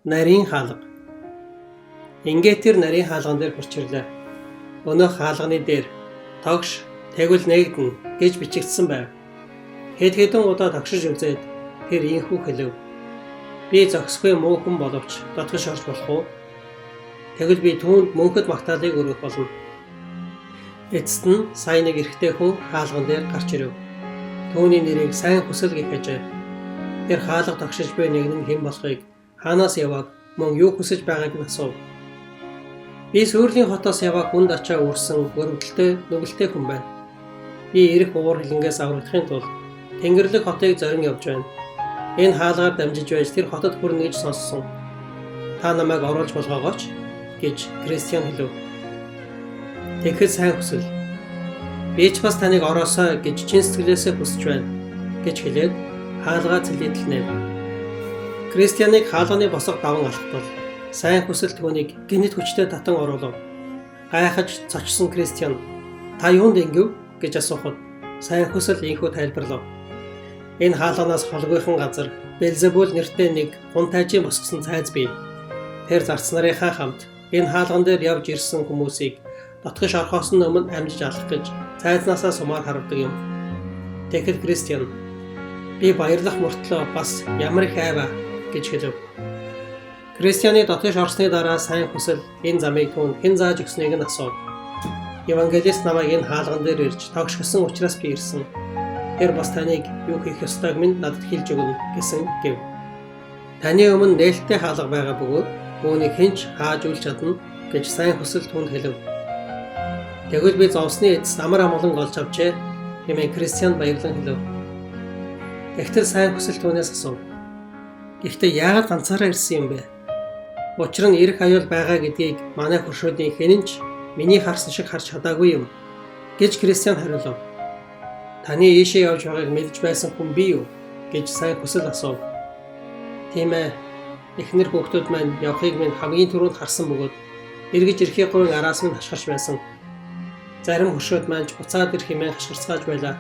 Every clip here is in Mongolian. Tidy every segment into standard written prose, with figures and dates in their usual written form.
Нарийн хаалга. Ингээд тэр нарийн хаалган дээр хурч ирлээ. Өнөөх хаалганы дээр тогш тэгвэл нэгдэн гэж бичигдсэн байв. Хэд хэдэн удаа тогшиж үзээд тэр ийхүү хэлв. Би зохисгүй муу хүн боловч дотгош орж болох уу? Тэгвэл би түүнд мөнхөд магтаалыг өргөх болно. Эцэст нь сайн нэг эрэгтэй хүн хаалган дээр гарч ирэв. Түүний нэрийг сайн хүсэл гэх ажээ. Тэр хаалга тогшиж буй нэгэн хэн болохыг хаанаас яваг мөн юу хүсэж байгааг нь асуув. Би Сүрлийн хотоос яваг хүнд ачаа үрсэн өрөвдөлтэй нүгэлтэй хүн байна. Би эрэх уур хилэнгээс аврагдахын тулд Тэнгэрлэг хотыг зорин явж байна. Энэ хаалгаар дамжиж байж тэр хотод хүрнэ гэж сонссон. Та намайг оруулж болгоогооч гэж Кристиан хэлв. Тэгэхэд сайн хүсэл. Би ч бас таныг ороосоо гэж чин сэтгэлээсээ хүсэж байна гэж хэлээд хаалгаа цэлэдэлнэ. Кристианыг хаалганы босго даван алхтал сайн хүсэл түүнийг гинэт хүчтэй татан оруулав. Гайхаж цочсон Кристиан та юунд ингэв гэж асуухад сайн хүсэл ийхүү тайлбарлав. Энэ хаалганаас холгойхон газар Белзебул нэртэй нэг гун тайжийн босгосон цайз бий. Тэр зарц нарынхаа хамт энэ хаалган дээр явж ирсэн хүмүүсийг дотгош орхоос нь өмнө амжиж алах гэж цайзнаасаа сумаар харвдаг юм. Тэгэхэд Кристиан би баярлах мөртлөө бас ямар их айваа гэж хэлв. Кристианы дотгош орсны дараа сайн хүсэл энэ замыг түүнд хэн зааж өгснийг нь асуув. Евангелист намайг энэ хаалган дээр ирж тогш гисэн учраас би ирсэн. Тэр бас таныг юу хийх ёстойг минь надад хэлж өгнө гэсэн гэв. Таны өмнө нээлттэй хаалга байгаа бөгөөд үүнийг хинч хааж үл чадна гэж сайн хүсэл түүнд хэлв. Тэгвэл би зовсны эцэст амар амгалан олж авчээ хэмээн Кристиан баярлан хэлв. Тэгтэл сайн хүсэл түүнээс асуув. Гэхдээ яагаад ганцаараа ирсэн юм бэ? Учир нь эрх аюул байгаа гэдгийг манай хөршөөдийн хэн ч миний харсан шиг харж чадаагүй юм гэж Кристиан хариулв. Таны ийшээ явж байгааг мэдж байсан хүн би юу гэж сайн хүсэл асуув. Тийм ээ. Эхнэр хүүхдүүд маань явахыг минь хамгийн түрүүнд харсан бөгөөд эргэж ирэхээ гойн араас минь хашгирч байсан. Зарим хөршөөд маань ч буцаад ирэх хэмээн хашгирцгааж байлаа.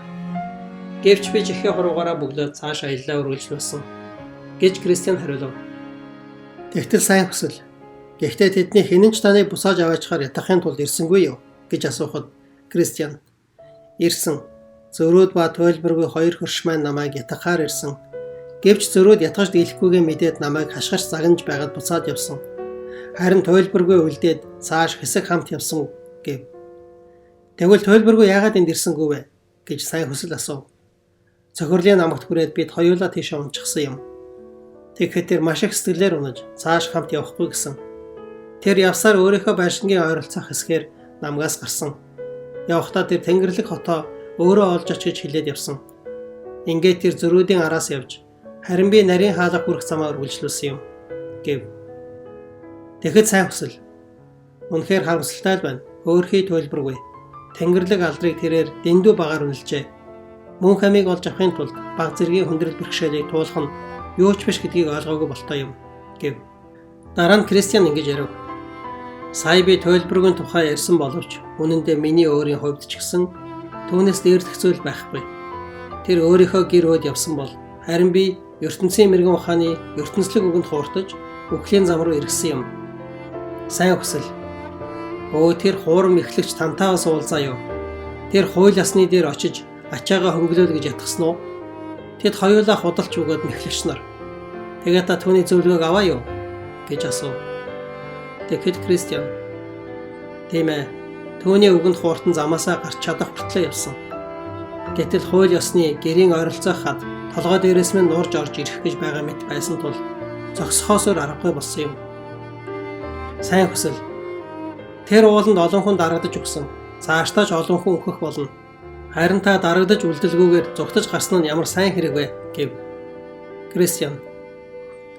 Гэвч би жихээ хуруугаараа бөглөөд цааш аяллаа үргэлж байсан гэж Кристиан хариулв. Тэгтэл сайн хүсэл. Гэхдээ тэдний хэн ч таныг бусааж аваачаар ятахын тулд ирсэнгүй юу гэж асуухад Кристиан ирсэн. Зөрөөд ба тойлборгүй хоёр хөрш маань намайг ятахаар ирсэн. Гэвч зөрөөд ятгаж дийлэхгүйгээ мэдээд намайг хашгирч загнаж байгаад буцаад явсан. Харин тойлборгүй үлдээд цааш хэсэг хамт явсан гэв. Тэгвэл тойлборгүй яагаад энд ирсэнгүй вэ гэж сайн хүсэл асуув. Цохирлын намагт хүрээд бид хоёулаа тийшээ унчихсан юм. Тэгэхэд тэр маш их сэтгэлээр унаж цааш хамт явахгүй гэсэн. Тэр явсаар өөрийнхөө байшингийн ойролцоох хэсгээр намгаас гарсан. Явхдаа тэр Тэнгэрлэг хотоо өөрөө олж оч гэж хэлээд явсан. Ингээд тэр зөрүүдийн араас явж харин би нарийн хаалга хүрэх замаа үргэлжлүүлсэн юм гэв. Тэгэхэд сайн хүсэл. Үнэхээр харамсалтай байна. Өөрхий төлбөргүй. Тэнгэрлэг алдрыг тэрээр дэндүү багаар үнэлжээ. Мөн хамиг олж авахын тулд баг зэргийн хүндрэл бэрхшээлийг туулах нь юу ч биш гэдгийг ойлгоогүй болтой юм гэв. Дараа нь Кристиан ингэж ярив. Сая би төлбөргийн тухай ярьсан боловч үнэн дээр миний өөрийн хувьд ч гэсэн түүнээс дээрлэх зүйл байхгүй. Тэр өөрийнхөө гэр бүлд явсан бол харин би ертөнцийн мэрэгэн ухааны ертөнцлөг үгэнд хууртаж үхлийн зам руу иргэсэн юм. Сайн хүсэл. Тэр хуурам эхлэгч тантаагаас уулзаа юу. Тэр хууль ясны дээр очиж ачаагаа хөнгөлөөл гэж ятгсан уу? Тэд хоёулаа худалч өгөөд мэхлэгч нар. Тэгээд та түүний зөвлөгөөг аваа юу гэж асуув. Тэгэхэд Кристиан тийм ээ. Түүний үгэнд хууртан замаасаа гарч чадах хүртлээр явсан. Гэтэл хууль ёсны гэрийн ойролцоох хад толгой дээрээс минь нуурж орж ирэх гэж байгаа мэт байсан тул зогсохоосоор аргагүй болсон юм. Сайн хүсэл. Тэр ууланд олон хүн дарагдаж өгсөн. Цаашдаа ч олон хүн өөхөх болно. Харин та дарагдаж үлдэлгүйгээр зугтаж гарсан нь ямар сайн хэрэг вэ гэв. Кристиан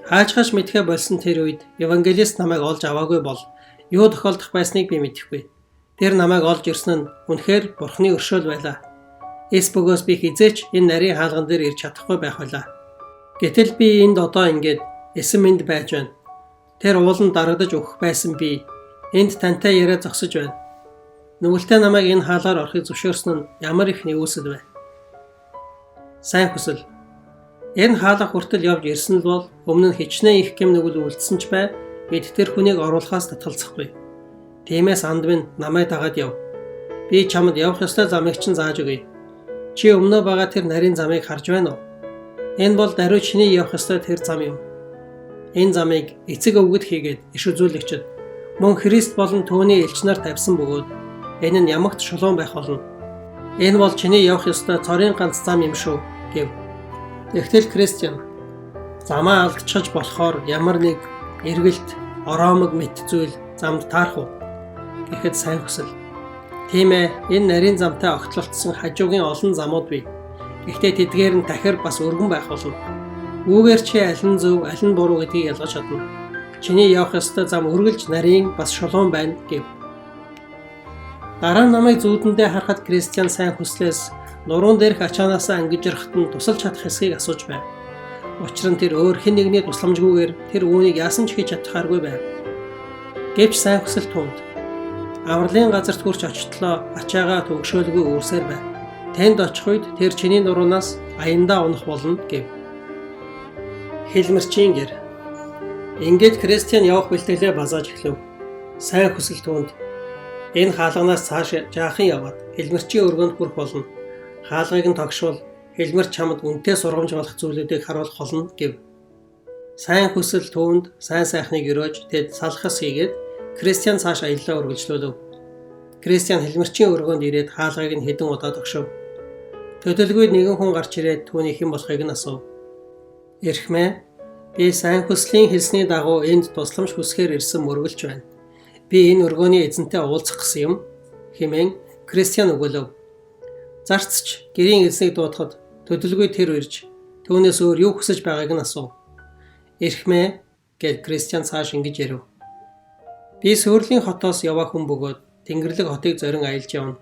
хаажхаш мэдхэ болсон тэр үед евангелист намайг олж аваагүй бол юу тохиолдох байсныг би мэдэхгүй. Тэр намайг олж ирсэн нь үнэхээр Бурхны өршөөл байлаа. Эс бөгөөс би хизээч энэ нарийн хаалган дээр ирж чадахгүй байх байлаа. Гэтэл би энд одоо ингээд эсэм энд байж байна. Тэр ууланд дарагдаж өгөх байсан би энд тантай яриа зогсож байна. Нүгэлтэй намайг энэ хаалгаар орохыг зөвшөөрсөн нь ямар их нэгүсэл вэ? Сайн хүсэл. Энэ хаалга хүртэл явж ирсэн л бол өмнө нь хичнээн их гэм нүгэл үлдсэн ч бай бид тэр хүнийг оруулахаас татгалзахгүй. Тиймээс анд минь намайг дагаад яв. Би чамд явах ёстой замыг чинь зааж өгье. Чи өмнөө байгаа тэр нарийн замыг харж байна уу? Энэ бол даруй чиний явах ёстой тэр зам юм. Энэ замыг эцэг өвгөд хийгээд иш үзүүлэгчд мөн Христ болон түүний элч нар тавьсан бөгөөд энэ нь ямагт шулуун байх болно. Энэ бол чиний явах ёстой цорын ганц зам юм шүү гэв. Тэгтэл Кристиан замаа алдчихж болохоор ямар нэг эргэлт, ороомог мэт зүйл замд таарах уу гэхэд сайн хүсэл. Тийм ээ, энэ нарийн замтай огтлолтсон хажуугийн олон замууд бий. Гэхдээ тэдгээр нь дахир бас өргөн байх болно. Үүгээр чи аль нь зөв, аль нь буруу гэдгийг ялгаж чадна. Чиний явах ёстой зам үргэлж нарийн бас шулуун байна гэв. Дараа нь намайг зүүдэндээ харахад Кристиан сайн хүслээс нуруунд дээрх ачаанаасаа ангижрахт нь тусалж чадах хэсгийг асууж байв. Учир нь тэр өөр хэн нэгний тусламжгүйгээр тэр үүнийг яасан ч хийж чадхааргүй байв. Гэвч сайн хүсэл тунд авралын газарт хүрч очихлоо ачаагаа төгшөөлгүй үүсээр байв. Тэнд очих үед тэр чиний нуруунаас аяндаа унах болно гэв. Хэлмэрчийн гэр. Ингээд Кристиан явах бэлтгэлээ базааж эхлэв. Сайн хүсэл тунд энэ хаалганаас цааш жаахан яваад хэлмэрчийн өргөнд хүрэх болно. Хаалгыг нь тогшвол хэлмэр чамд үнэтэй сургамж болох зүйлүүдийг харуулах болно гэв. Сайн хүсэл түүнд сайн сайхныг өрөөж тэд салхас хийгээд Кристиан цааш аяллаа үргэлжлүүлв. Кристиан хэлмэрчийн өргөнд ирээд хаалгыг нь хэдэн удаа тогшов. Төдөлгүйд нэгэн хүн гарч ирээд түүний хэн болохыг нь асуув. Эрхмээ, би сайн хүслийн хэлсний дагуу энд тусламж хүсгээр ирсэн мөргөлж байна. Би энэ өргөний эзэнтэй уулзах гэсэн юм хэмээн Кристиан өгүүлв. Зарцч гэрийн эзнийг дуудахад төдөлгүй тэр ирж түүнээс өөр юу хүсэж байгааг нь асуув. Эрхмээ гэд Кристиан цааш ингэж ярив. Би Сүрлийн хотоос яваа хүн бөгөөд Тэнгэрлэг хотыг зорин аялж явна.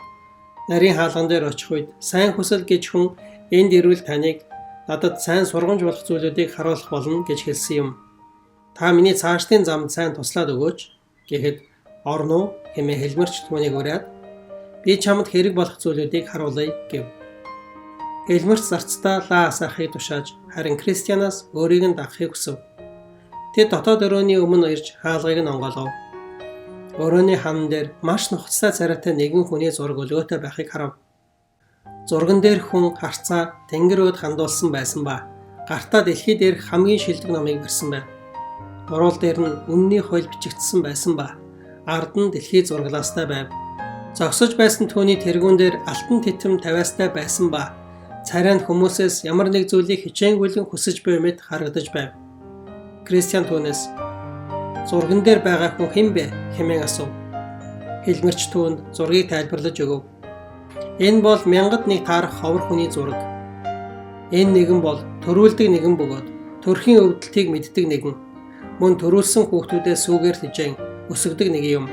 Нарийн хаалган дээр очих үед сайн хүсэл гэж хүн энд ирвэл таныг надад сайн сургамж болох зүйлүүдийг харуулах болно гэж хэлсэн юм. Та миний цаашлын замд сайн туслаад өгөөч гэхэд орно хэмээн хэлмэрч түүнийг ураад би чамд хэрэг болох зүйлүүдийг харуулъя гэв. Хэлмэрч зарцтай лаа асаахыг тушааж харин Кристианаас өөрийг нь дагахыг хүсв. Тэд дотоод өрөөний өмнө ирж хаалгыг нь онгоолгов. Өрөөний хан дээр маш нухацтай царайтай нэгэн хүний зураг өлгөөтэй байхыг харав. Зурган дээр хүн харцаа тэнгэр өөд хандуулсан байсан ба гартаа дэлхий дээрх хамгийн шилдэг номыг барьсан байв. Дуруул дээр нь үнний хууль бичигдсэн байсан ба ард нь дэлхий зурглаастай байв. Зогсож байсан түүний тэргүүн дээр алтан тэтэм тавиастай байсан ба царайнд хүмүүсээс ямар нэг зүйлийг хичээнгүйлэн хүсэж буй мэт харагдаж байв. Кристиан түүнээс зурган дээр байгаа хүн хэн бэ хэмээн асуув. Хэлмэрч түүнд зургийг тайлбарлаж өгөв. Энэ бол мянгад нэг таарах ховор хүний зураг. Энэ нэгэн бол төрүүлдэг нэгэн бөгөөд төрхийн өвдөлтийг мэддэг нэгэн. Мөн төрүүлсэн хүүхдүүдээ сүүгээр тижээн өсгдөг нэг юм.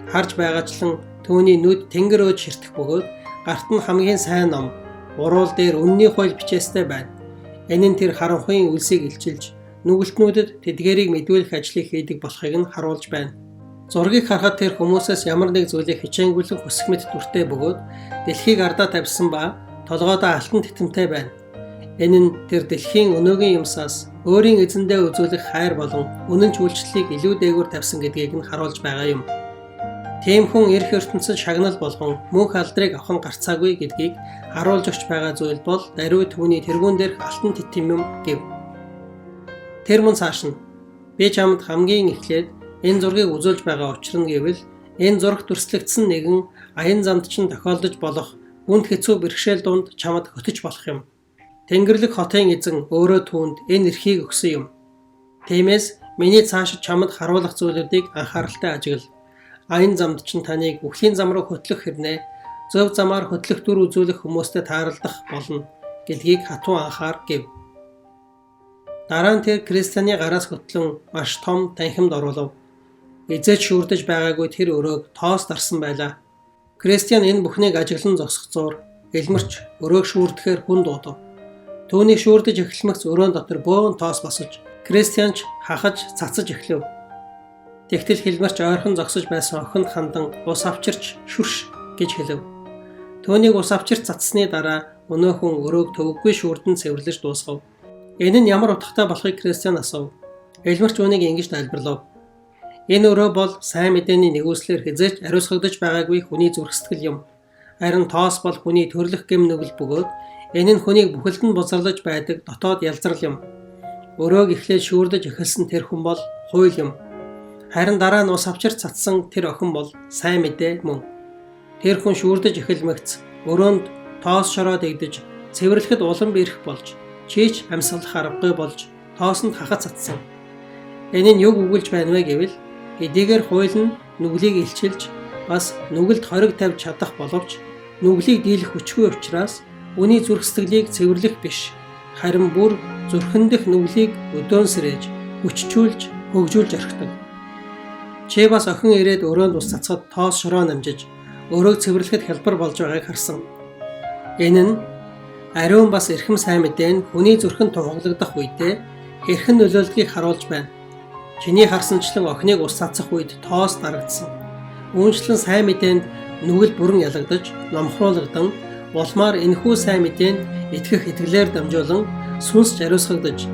Харж байгаачлан түүний нүд тэнгэр өөд ширтэх бөгөөд гарт нь хамгийн сайн ном, уруул дээр үнний хууль бичээстэй байна. Энэ нь тэр харанхуйн үлсийг илчилж нүгэлтнүүдэд тэдгээрийг мэдүүлэх ажлыг хийдэг болохыг нь харуулж байна. Зургийг харахад тэр хүмүүсээс ямар нэг зүйлийг хичээнгүйлэн хүсэх мэт дүртэй бөгөөд дэлхийг ардаа тавьсан ба толгойдоо алтан титэмтэй байна. Энэ нь тэр дэлхийн өнөөгийн юмсаас өөрийн эзэндээ үзүүлэх хайр болон үнэн үйлчлэлийг илүү дээгүүр тавьсан гэдгийг нь харуулж байгаа юм. Тийм хүн эрх ертөнцид шагнал болгон мөнх алдрыг авах нь гарцаагүй гэдгийг харуулж өгч байгаа зүйл бол даруй түүний тэргүүн дээрх алтан титэм юм гэв. Тэр мөн цааш нь би чамд хамгийн эхлээд энэ зургийг үзүүлж байгаа учир нь гэвэл энэ зураг дүрслэгдсэн нэгэн аян замд чинь тохиолдож болох үнд хэцүү бэрхшээл дунд чамд хөтөж болох юм. Тэнгэрлэг хотын эзэн өөрөө түүнд энэ эрхийг өгсөн юм. Тиймээс миний цаашид чамд харуулах зүйлүүдийг анхааралтай ажигла. Аян замд чинь таныг үхлийн зам руу хөтлөх хэрнээ зөв замаар хөтлөх дүр үзүүлэх хүмүүстэй тааралдах болно гэдгийг хатуу анхаар гэв. Дараа нь тэр Кристианы гараас хөтлөн маш том танхимд оруулав. Эзэж шүрдэж байгаагүй тэр өрөөг тоос дарсан байлаа. Кристиан энэ бүхнийг ажиглан зогсох зуур элмэрч өрөөг шүрдэхээр хүн дуудав. Түүний шүрдэж эхлэмэгц өрөөн дотор бөөн тоос босож Кристиан ч хахаж цацаж эхлэв. Тэгтэл хэлмэрч ойрхон зогсож байсан охинд хандан ус авчирч шүрш гэж хэлв. Түүнийг ус авчирч цацсны дараа өнөө хүн өрөөг төвөггүй шүрдэн цэвэрлэж дуусгав. Энэ нь ямар утгатай болохыг Кристиан асуув. Элмерч үүнийг ингэж тайлбарлав. Энэ өрөө бол сайн мэдээний нэгүслэр хязгаарч ариусгагдаж байгаагүй хүний зүрх сэтгэл юм. Харин тоос бол хүний төрлөх гэм нүгэл бөгөөд энэ нь хүнийг бүхэлд нь бузарлаж байдаг дотоод ялзрал юм. Өрөөг эхлээд шүүрдэж эхэлсэн тэр хүн бол хууль юм. Харин дараа нь ус авчирч цацсан тэр охин бол сайн мэдээ мөн. Тэр хүн шүүрдэж эхэлмэгц өрөөнд тоос шороо дэгдэж цэвэрлэхэд улам бэрх болж чийч амьсгалах аргагүй болж тоосонд хахад цацсан. Энэ нь юг өгүүлж байна вэ гэвэл хэдийгээр хууль нь нүглийг илчилж бас нүгэлд хориг тавьж чадах боловч нүглийг дийлэх хүчгүй учраас үний зүрх сэтгэлийг цэвэрлэх биш. Харин бүр зүрхэн дэх нүглийг өдөөнсрээж хүчжүүлж хөгжүүлж орхидог. Чи бас охин ирээд өрөөнд ус цацхад тоос шороо намжиж өрөөг цэвэрлэхэд хялбар болж байгааг харсан. Энэ нь ариун бас эрхэм сайн мэдээ нь хүний зүрхэнд тунхаглагдах үедээ хэрхэн нөлөөлдгийг харуулж байна. Чиний харсанчлан охиныг ус цацах үед тоос дарагдсан. Үүнчлэн сайн мэдээнд нүгэл бүрэн ялагдаж, номхруулагдан улмаар энэхүү сайн мэдээнд итгэх итгэлээр дамжуулан сүнсч ариусгагдаж,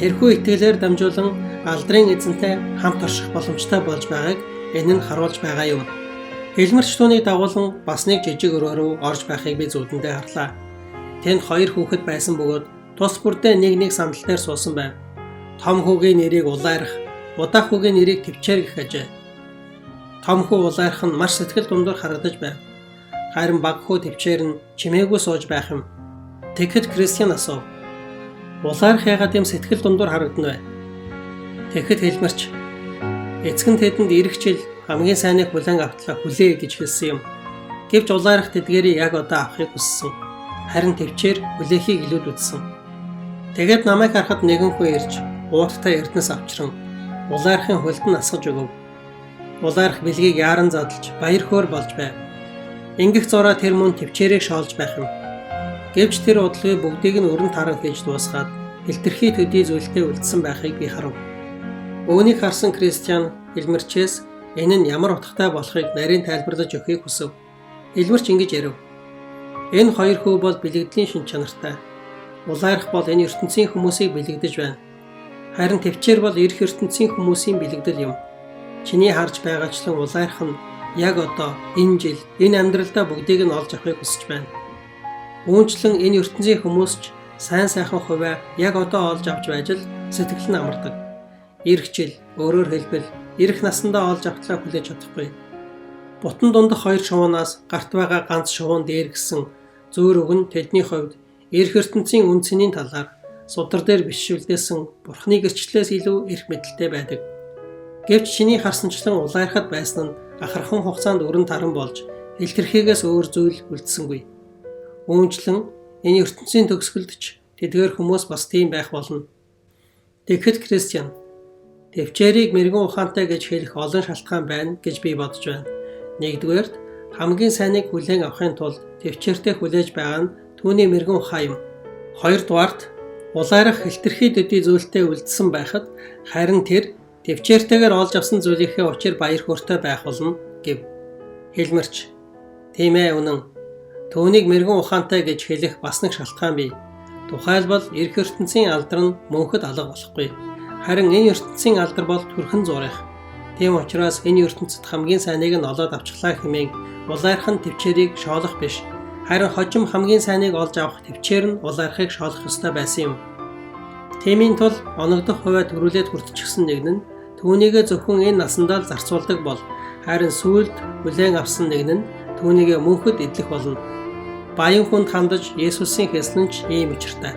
тэрхүү итгэлээр дамжуулан алдрын эзэнтэй хамт орших боломжтой болж байгааг энэ нь харуулж байгаа юм. Хэлмэрч түүнийг дагуулan бас нэг жижиг өрөө рүү орж байхыг би зүудэндээ харлаа. Тэнд хоёр хүүхэд байсан бөгөөд тус бүрдээ нэг сандал дээр суусан байв. Том хүүгийн нэрийг Улайрах, удаах хүүгийн нэрийг Тэвчээр гэх ажээ. Том хүү Улайрах нь маш сэтгэл дундуур харагдаж байв. Харин баг хүү Тэвчээр нь чимээгүй сууж байх юм. Тэгэхэд Кристиан асуув. Улайрах яагаад юм сэтгэл дундуур харагдана вэ? Тэгэхэд хэлмэрч эцэг нь тэдэнд ирэх жил хамгийн сайныг хүлээн автлаа хүлээ гэж хэлсэн юм. Гэвч Улайрах тэдгээрийг яг одоо авахыг хүссэн. Харин Тэвчээр хүлээхийг илүүд үзсэн. Тэгээд намайг харахад нэгэн хүн ирж уудтай эрдэнэс авчран Улайрахын хөлд нь асгаж өгөв. Улайрах бэлгийг яаран задлж баяр хөөр болж байв. Ингэх зураа тэр мөн Тэвчээрийг шоолж байх юм. Гэвч тэр удалгүй бүгдийг нь өрн таран хийж дуусгаад хэлтэрхий төдий зүйлтэй үлдсэн байхыг би харав. Үүнийг харсан Кристиан Хэлмэрчээс энэ нь ямар утгатай болохыг нарийн тайлбарлаж өгөхийг хүсэв. Хэлмэрч ингэж ярив. Энэ хоёр хүү бол бэлэгдлийн шин чанартай. Улайрах бол энэ ертөнцийн хүмүүсийг бэлэгдэж байна. Харин Тэвчээр бол эрх ертөнцийн хүмүүсийн бэлэгдэл юм. Чиний харж байгаачлан Улайрах нь яг одоо энэ жил энэ амьдралдаа бүгдийг нь олж авахыг хүсэж байна. Үүнчлэн энэ ертөнцийн хүмүүс ч сайн сайхан хувиа яг одоо олж авч байж л сэтгэл нь амардаг. Ирэх жил өөрөөр хэлбэл ирэх насандаа олж автлаа хүлээж чадахгүй. Бутан дундах хоёр шувуунаас гарт байгаа ганц шувуун дээр гисэн зөөр үг нь тэдний хувьд эрх ертөнцийн үнцний талаар судар дээр бишүүлдээсэн Бурхны гэрчлэлээс илүү эрх мэдэлтэй байдаг. Гэвч чиний харсанчлан Улайрахад байсан нь ахархан хугацаанд өрн таран болж хэлтэрхийгээс өөр зүйл үлдсэнгүй. Үүнчлэн энэ ертөнцийн төгсгөлдч тэдгээр хүмүүс бас тийм байх болно. Тэгэхэд Кристиан Тэвчээрийг мэрэгэн ухаантай гэж хэлэх олон шалтгаан байна гэж би бодож байна. Нэгдүгээрт хамгийн сайныг хүлээн авахын тулд Тэвчээртэй хүлээж байгаа нь түүний мэрэгэн ухаан юм. Хоёрдугаарт Улайрах хэлтэрхий дэдий зүйлтэй үлдсэн байхад харин тэр Тэвчээртэйгээр олж авсан зүйлийнхээ учир баяр хөөртэй байх болно гэв. Хэлмэрч тийм ээ үнэн. Түүнийг мэрэгэн ухаантай гэж хэлэх бас нэг шалтгаан бий. Тухайлбал эрх ертөнцийн алдар нь мөнхөд алга болохгүй. Харин энэ ертөнцийн алдар бол төрхөн зурих. Тийм учраас энэ ертөнцид хамгийн сайныг нь олоод авчлаа хэмээн Улайрах нь Тэвчээрийг шоолох биш. Харин хожим хамгийн сайныг олж авах Тэвчээр нь Улайрахыг шоолох ёстой байсан юм. Тиймийн тул оногдох хувиа төрүүлээд хүртчихсэн нэг нь түүнийгээ зөвхөн энэ насандаа л зарцуулдаг бол харин сүүлд хүлээн авсан нэг нь түүнийгээ мөнхөд эдлэх болно. Баян хүнд хандаж Есүсийн хэслэн ч ийм учиртай.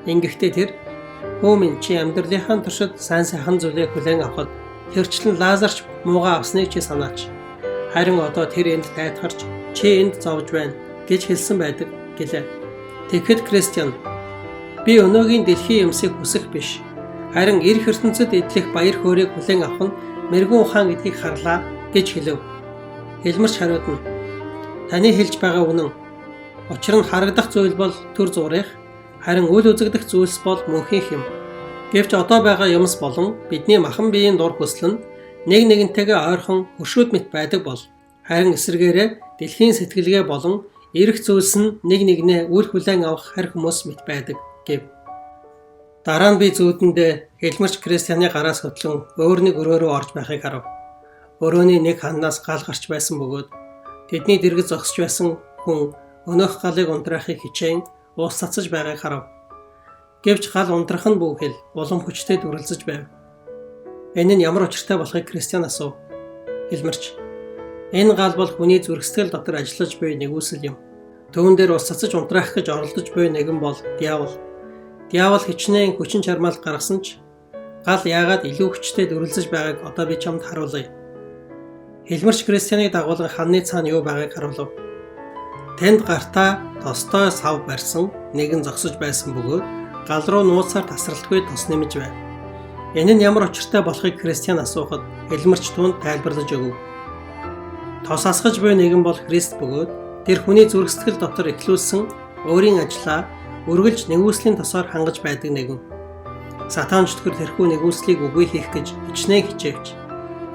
Ингэхдээ тэр "Хөө минь чи амьдралынхаа туршид сайн сайхан зүйлээ хүлээн авахд тэрчлэн Лазарч муугаа авсныг чи санаач. Харин одоо тэр энд тайтгарч чи энд зовж байна" гэж хэлсэн байдаг гэлээ. Тэгэхэд Кристиан би өнөөгийн дэлхийн юмсыг хүсэх биш. Харин эрх ертөнцид эдлэх баяр хөөргийг хүлээн авах нь мэрэгэн ухаан гэдгийг харлаа гэж хэлв. Хэлмэрч хариуд нь таны хэлж байгаа үнэн. Учир нь харагдах зүйл бол төр зурих, харин үл үзэгдэх зүйлс бол мөнхийнх юм. Гэвч одоо байгаа юмс болон бидний махан биеийн дур хүсэл нь нэг нэгнтэйгээ ойрхон хөшөөд мэт байдаг бол харин эсвэргээрээ дэлхийн сэтгэлгээ болон эрх зүйлс нь нэг нэгнээ үл хүлээн авах харь хүмүүс мэт байдаг гэв. Дараа нь би зүүдэндээ хэлмэрч Кристианы гараас хөтлөн өөр нэг өрөөрөө орж байхыг харав. Өрөөний нэг ханаас гал гарч байсан бөгөөд тэдний дэргэд зогсож байсан хүн өнөөх галыг унтраахыг хичээн уус цацаж байгааг харав. Гэвч гал унтрах нь бүхэл улам хүчтэй дүрлзэж байв. Энэ нь ямар учиртай болохыг Кристиан асуув. Хэлмэрч, энэ гал бол хүний зүрхсэтгэл дотор ажиллаж буй нэгүсэл юм. Түүн дээр ус цацаж унтраах гэж оролдож буй нэгэн бол диавол. Диавол хичнээн хүчин чармаалт гаргасан ч гал яагаад илүү хүчтэй дүрлзэж байгааг одоо би чамд харуулъя. Хэлмэрч Кристианы дагуулгын ханны цаана юу байгааг харуулв. Тэнд гартаа тостой сав барьсан нэгэн зогсож байсан бөгөөд гал руу нууцаар тасралтгүй тос нэмж байв. Энэ нь ямар учиртай болохыг Кристиан асуухад хэлмэрч түүнд тайлбарлаж өгөв. Тос асгаж буй нэгэн бол Христ бөгөөд тэр хүний зүрхсэтгэл дотор эхлүүлсэн өөрийн ажлаа үргэлж нэгүслийн тосоор хангаж байдаг нэгэн. Сатан ч тэрхүү нэгүслийг үгүй хийх гэж хичнээн хичээвч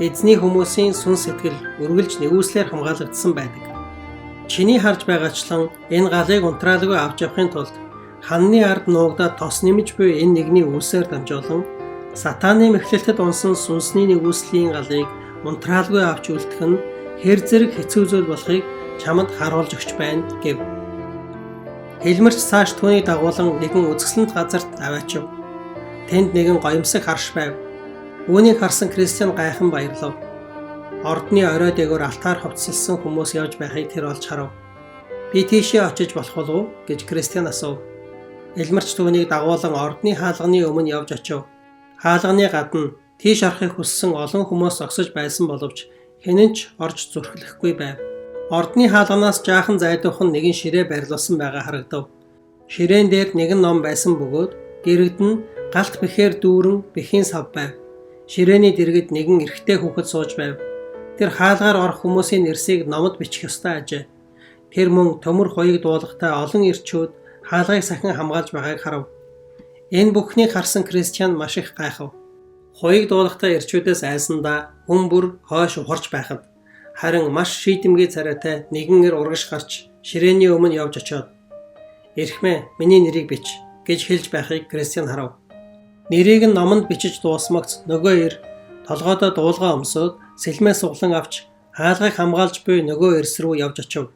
эзний хүмүүсийн сүнс сэтгэл үргэлж нэгүслээр хамгаалагдсан байдаг. Чиний харж байгаачлан энэ галыг унтраалгүй авч явахын тулд ханны ард нуугдаад тос нэмж буй энэ нэгний үүсээр дамжуулан Сатаны мэхлэлтэд унсан сүнсний нэгүслийн галыг унтраалгүй авч үлдэх нь хэр зэрэг хэцүү зүйл болохыг чамд харуулж өгч байна гэв. Хэлмэрч цааш түүний дагуулan нэгэн үзэсгэлэнт газарт аваачив. Тэнд нэгэн гоёмсог харш байв. Үүнийг харсан Кристиан гайхан баярлав. Ордны орой дээгүүр алтаар хувцасласан хүмүүс явж байхыг тэр олж харав. Би тийшээ очиж болох болов уу гэж Кристиан асуув. Хэлмэрч түүнийг дагуулan ордны хаалганы өмнө явж очив. Хаалганы гадна тийш орохыг хүссэн олон хүмүүс зогсож байсан боловч хэн ч орж зүрхлэхгүй байв. Ордны хаалганаас жаахан зайдуухан нэгэн ширээ барилуулсан байгаа харагдав. Ширээн дээр нэгэн ном байсан бөгөөд дэрэгд нь галт бэхээр дүүрэн бэхийн сав байв. Ширээний дэргэд нэгэн эрэгтэй хүүхэд сууж байв. Тэр хаалгаар орох хүмүүсийн нэрсийг номод бичих ёстой ажээ. Тэр мөн төмөр хуйг дуулахтай олон ирчүүд хаалгыг сахин хамгаалж байгааг харав. Энэ бүхнийг харсан Кристиан маш их гайхав. Хуйг дуулахтай ирчүүдээс айсандаа хүн бүр хойш ухарч байхад харин маш шийдэмгий царайтай нэгэн эр урагш гарч ширээний өмнө явж очиод "Эрхмээ, миний нэрийг бич" гэж хэлж байхыг Кристиан харав. Нэрийг нь номонд бичиж дуусмагц нөгөө эр толгойдоо дуулгаа өмсөөд сэлмээ суглан авч хаалгыг хамгаалж буй нөгөө эрс рүү явж очив.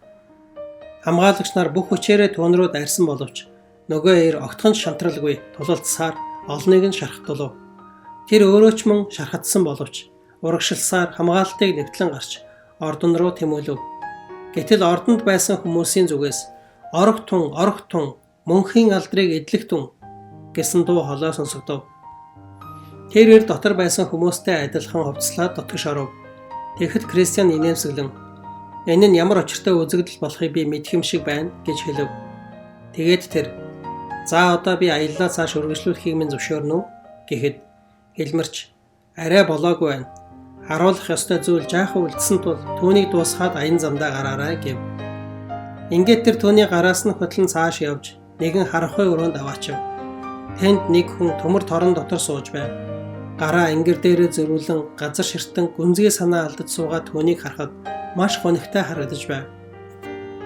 Хамгаалагч нар бүх хүчээрээ түүн рүү дайрсан боловч нөгөө эр огтхон шантралгүй тулалдсаар олныг нь шархтулав. Тэр өөрөө ч мөн шархатсан боловч урагшилсаар хамгаалтыг нэвтлэн гарч ордон руу тэмүүлв. Гэтэл ордонд байсан хүмүүсийн зүгээс "Орох тун, мөнхийн алдрыг эдлэх тун" гэсэн дуу хоолой сонсогдов. Тэр эр дотор байсан хүмүүстэй адилхан хувцлаад дотгош оров. Тэгэхэд Кристиан инээмсэглэн "Энэ нь ямар очиртой үзэгдэл болохыг би мэдэх юм шиг байна" гэж хэлв. Тэгээд тэр "За одоо би аяллаа цааш үргэлжлүүлэхийг минь зөвшөөрнө үү?" гэхэд хэлмэрч "Арай болоогүй байна. Харуулах ёстой зүйл жаахан үлдсэн тул түүнийг дуусгаад аян замдаа гараарай" гэв. Ингээд тэр түүний гараас нь хөтлөн цааш явж нэгэн харанхуй өрөөнд аваачив. Тэнд нэг хүн төмөр торон дотор сууж байв. Гараа ангир дээрээ зөрүүлэн газар ширтэн гүнзгий санаа алдаж суугаад түүнийг харахад маш гонигтай харагдаж байв.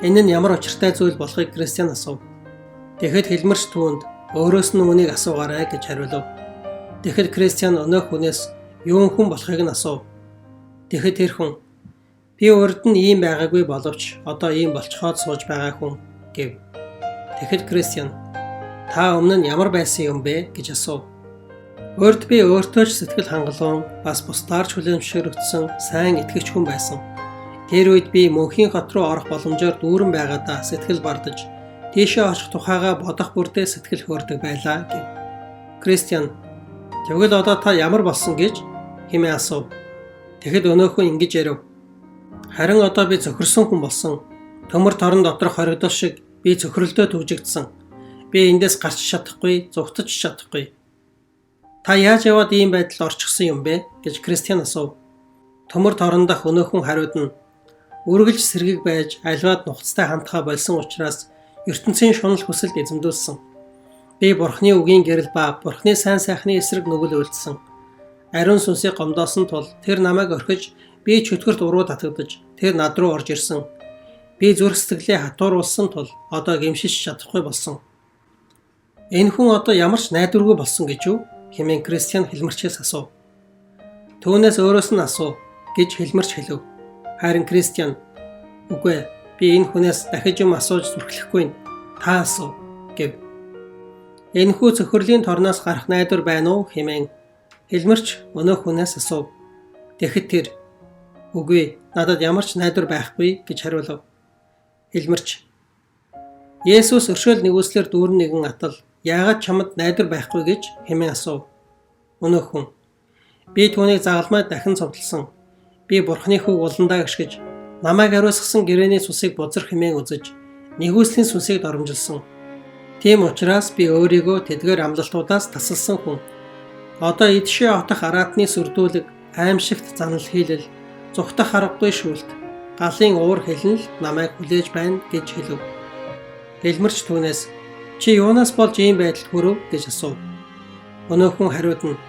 Энэ нь ямар учиртай зүйл болохыг Кристиан асуув. Тэгэхэд хэлмэрч түүнд "Өөрөөс нь үнийг асуугаарай" гэж хариулв. Тэгэхэд Кристиан өнөөх хүнээс юун хүн болохыг нь асуув. Тэгэхэд тэр хүн "Би урд нь ийм байгаагүй боловч одоо ийм болцоход сууж байгаа хүн" гэв. Тэгэхэд Кристиан "Та өмнө нь ямар байсан юм бэ?" гэж асуув. Урд би өөртөө ч сэтгэл хангалуун, бас бусдаар ч хүлээмжшэрэгдсэн сайн итгэгч хүн байсан. Тэр үед би мөнхийн хот руу орох боломжоор дүүрэн байгаадаа сэтгэл бардаж, тийшээ очих тухайгаа бодох бүрдээ сэтгэл хөөрдөг байлаа гэв. Кристиан "Тэгвэл одоо та ямар болсон гэж?" хэмээн асуув. Тэгэхэд өнөөхөн ингэж ярив. "Харин одоо би цохирсон хүн болсон. Төмөр торон доторх хоригдол шиг би цөхрөлдөө түгжигдсэн. Би эндээс гарч чадахгүй, зугтаж чадахгүй. Та яаж яваад ийм байдалд орчихсон юм бэ?" гэж Кристиан асуув. Төмөр торон дах өнөөхөн хариуд нь "Үргэлж сэргэг байж альваад нухацтай хамтхаа болсон учраас ертөнцийн шунал хүсэлд эзэмдүүлсэн. Би Бурхны үгийн гэрэл ба Бурхны сайн сайхны эсрэг нүгэл үйлдсэн. Ариун сүнсийг гомдоосон тул тэр намайг орхиж би чөтгөрт уруу татагдаж тэр над руу орж ирсэн. Би зүрх сэтгэлээ хатууруулсан тул одоо гэмшиж чадахгүй болсон. Энэ хүн одоо ямар ч найдваргүй болсон гэж юу? Хэмээн Кристиан хэлмэрчээс асуув. Түүнээс өөрөөс нь асуу гэж хэлмэрч хэлв. Харин Кристиан үгүй би энэ хүнээс дахиж юм асууж зүрхлэхгүй нь та асуу гэв. Энэхүү цөхрөлийн торноос гарах найдвар байна уу хэмээн хэлмэрч өнөө хүнээс асуув. Тэгэхэд тэр үгүй надад ямар ч найдвар байхгүй гэж хариулав. Хэлмэрч Есүс өршөөл нэгүслэр дүүрэн нэгэн атал яагаад чамд найдвар байхгүй гэж хэмээн асуув. Өнөө хүн би түүнийг загалмай дахин цовдлсон. Би Бурхны хүүг уландаа гიშгэж намайг ариусгасан гэрээний сүсийг бузар хэмээн үзэж нэгүслийн сүсийг доромжилсон. Тийм учраас би өөрийгөө тэдгээр амлалтуудаас тасалсан хүн. Одоо идшээ отох араатны сүрдүүлэг, аимшигт занал хийлэл, зүхтах аргагүй шүүлт, галын уур хэлэн л намайг хүлээж байна гэж хэлв. Хэлмэрч түүнээс чи юунаас болж ийм байдалд хүрв гэж асуув. Өнөө хүн хариуд нь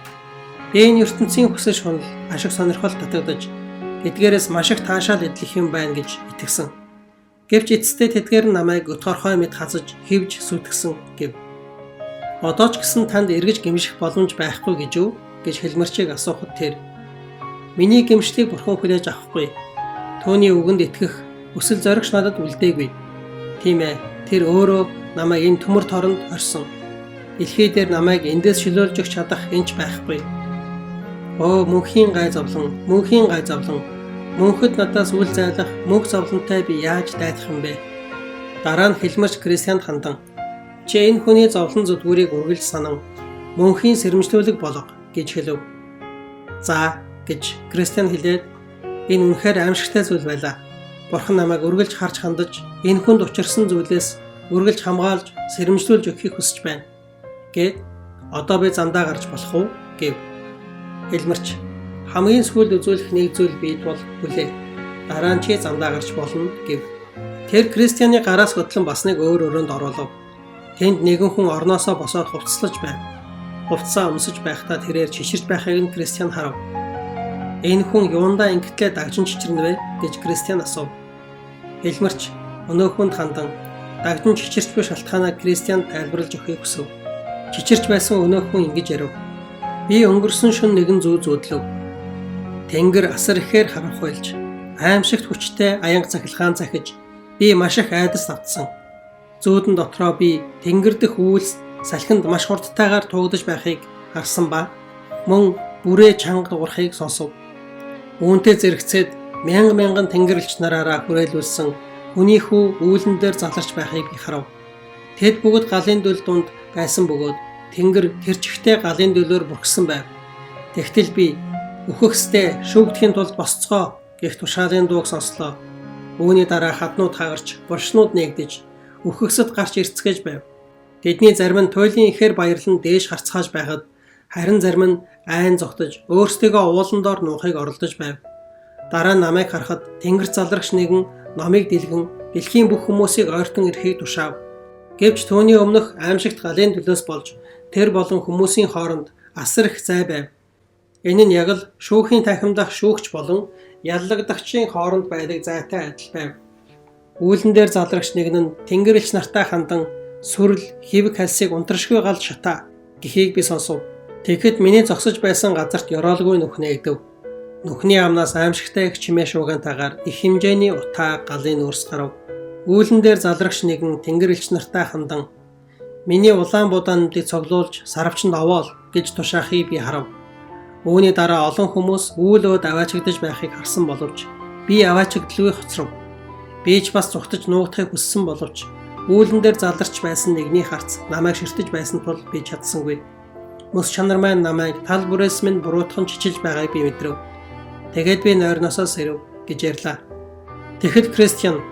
би энэ ертөнцийн хүсэл шунал ашиг сонирхол татагдаж эдгээрээс маш их таашаал эдлэх юм байна гэж итгэсэн. Гэвч эцэстээ тэдгээр нь намайг утгаархой мэд хазаж хивж сүтгсэн гэв. Одоо ч гэсэн танд эргэж гимших боломж байхгүй гэж юу гэж хэлмэрчийг асуухад тэр миний гимшлийг бурхан хүлээж авахгүй. Төвний үгэнд итгэх өсөл зоригч надад үлдээгүй. Тийм ээ тэр өөрөө намайг энэ төмөр торонд орсон. Дэлхий дээр намайг эндээс шилүүлж өгч чадах энч байхгүй. Оо мөнхийн гай зовлон, мөнхөд надаас үл зайлах мөнх зовлонтой би яаж дайдах юм бэ? Дараа нь хэлмэрч Кристианд хандан чи энэ хүний зовлон зүдгүүрийг үргэлж санан мөнхийн сэрэмжлүүлэг болго гэж хэлв. За гэж Кристиан хэлээд энэ үнэхээр аимшигтай зүйл байлаа. Бурхан намайг үргэлж харж хандаж энэ хүнд учирсан зүйлээс үргэлж хамгаалж сэрэмжлүүлж өгөхийг хүсэж байна. Гэт одоо би замдаа гарч болох уу гэв. Хэлмэрч хамгийн сүүлд үзүүлэх нэг зүйл бий бол хүлээ. Дараа нь чи замдаа гарч болно гэв. Тэр Кристианы гараас хөтлөн бас нэг өөр өрөөнд оруулав. Тэнд нэгэн хүн орноосоо босоод хувцаслаж байв. Хувцсаа өмсөж байхдаа тэрээр чичирж байхыг нь Кристиан харав. Энэ хүн юундаа ингэтлээ дагжин чичирнэ вэ гэж Кристиан асуув. Хэлмэрч өнөө хүнд хандан дагжин чичирч буй шалтгаанаа Кристиан тайлбарлаж өгөхийг хүсв. Чичирч байсан өнөө хүн ингэж ярив. Би өнгөрсөн шөнө нэгэн зүү зүүдлөв. Тэнгэр асар ихээр харанхуйлж, аимшигт хүчтэй аянга цахилгаан захиж, би маш их айдас автсан. Зүүдэн дотроо би тэнгэр дэх үйлс салхинд маш хурдтайгаар туугдаж байхыг харсан ба мөн бүрээ чанга дуурахыг сонсов. Үүнтэй зэрэгцээд мянган тэнгэрлэгч нараараа хүрээлүүлсэн хүний хүү үүлэн дээр заларч байхыг би харав. Тэд бүгд галын дүл дунд байсан бөгөөд тэнгэр тэр чигтээ галын дүлөөр бүрхсэн байв. Тэгтэл би үхэхстэй шүүгдэхийн тулд босцгоо гэх тушаалын дууг сонслоо. Үүний дараа хаднууд хагарч, буршнууд нэгдэж, үхэхсэд гарч ирцгээж байв. Тэдний зарим нь туйлын ихээр баярлан дээш харцгааж байхад харин зарим нь айн зогтож, өөрсдийгөө уулан доор нуухыг оролдож байв. Дараа нь намайг харахад тэнгэр залрагч нэгэн номыг дэлгэн дэлхийн бүх хүмүүсийг ойртон ирэхийг тушаав. Гэвч түүний өмнөх аимшигт галын төлөөс болж тэр болон хүмүүсийн хооронд асар их зай байв. Энэ нь яг л шүүхийн тахимдах шүүгч болон яллагдагчийн хооронд байдаг зайтай адил байв. Үүлэн дээр залрагч нэгэн нь тэнгэрлэгч нартай хандан сүрэл хэвэг хальсыг унтрашгүй гал шата гэхийг би сонсов. Тэгэхэд миний зогсож байсан газарт ёроолгүй нүхнээ идэв. Нүхний амнаас аимшигтай их чимээ шуугантайгаар их хэмжээний утаа галын нүүрс гарав. Үүлэн дээр залрагч нэгэн тэнгэрлэгч нартай хандан миний улаан будаануудыг цоглуулж сарвчанд овоол гэж тушаахыг би харав. Үүний дараа олон хүмүүс үүлөөд аваачигдаж байхыг харсан боловч би аваачигдлгүй хоцров. Би ч бас зүхтаж нуугдахыг хүссэн боловч үүлэн дээр заларч байсан нэгний харц намайг ширтэж байсан тул би чадсангүй. Мөс чанар маань намайг тал бүрээс минь буруутхан чичилж байгааг би мэдрэв. Тэгээд би нойрносоо сэрэв гэж ярьлаа. Тэгэхэд Кристиан